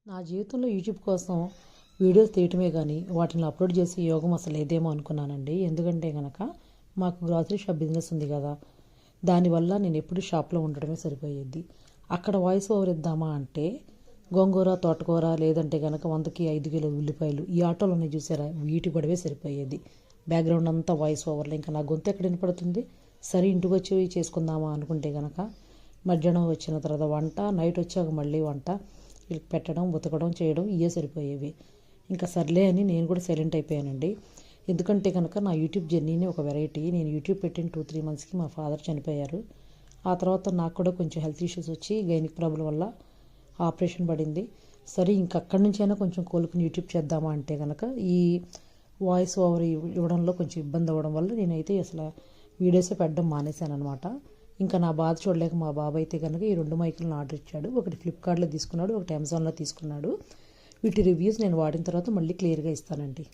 నా జీవితంలో యూట్యూబ్ కోసం వీడియోస్ తీయటమే కానీ వాటిని అప్లోడ్ చేసే యోగం అసలు లేదేమో అనుకున్నానండి. ఎందుకంటే కనుక మాకు గ్రాసరీ షాప్ బిజినెస్ ఉంది కదా, దానివల్ల నేను ఎప్పుడు షాప్లో ఉండడమే సరిపోయేది. అక్కడ వాయిస్ ఓవర్ ఇద్దామా అంటే గోంగూర, తోటకూర, లేదంటే కనుక 100కి 5 కిలోల ఉల్లిపాయలు ఈ ఆటోలోనే చూసారా, వీటి గొడవే సరిపోయేది. బ్యాక్గ్రౌండ్ అంతా వాయిస్ ఓవర్లో. ఇంకా నా గొంతు ఎక్కడ వినపడుతుంది? సరే ఇంటికి వచ్చి చేసుకుందామా అనుకుంటే కనుక మధ్యాహ్నం వచ్చిన తర్వాత వంట, నైట్ వచ్చాక మళ్ళీ వంట, వీళ్ళకి పెట్టడం, ఉతకడం, చేయడం ఇవే సరిపోయేవి. ఇంకా సర్లే అని నేను కూడా సైలెంట్ అయిపోయానండి. ఎందుకంటే కనుక నా యూట్యూబ్ జర్నీని ఒక వెరైటీ. నేను యూట్యూబ్ పెట్టిన 2-3 మంత్స్కి మా ఫాదర్ చనిపోయారు. ఆ తర్వాత నాకు కూడా కొంచెం హెల్త్ ఇష్యూస్ వచ్చి గైనిక్ ప్రాబ్లం వల్ల ఆపరేషన్ పడింది. సరే ఇంక అక్కడి నుంచైనా కొంచెం కోలుకుని యూట్యూబ్ చేద్దామా అంటే కనుక ఈ వాయిస్ ఓవర్ ఇవ్వడంలో కొంచెం ఇబ్బంది అవ్వడం వల్ల నేనైతే అసలు వీడియోసే పెట్టడం మానేశాను అనమాట. ఇంకా నా బాధ చూడలేక మా బాబాయ్ అయితే కనుక ఈ 2 మైకులను ఆర్డర్ ఇచ్చాడు. ఒకటి ఫ్లిప్కార్ట్లో తీసుకున్నాడు, ఒకటి అమెజాన్లో తీసుకున్నాడు. వీటి రివ్యూస్ నేను వాడిన తర్వాత మళ్ళీ క్లియర్గా ఇస్తానండి.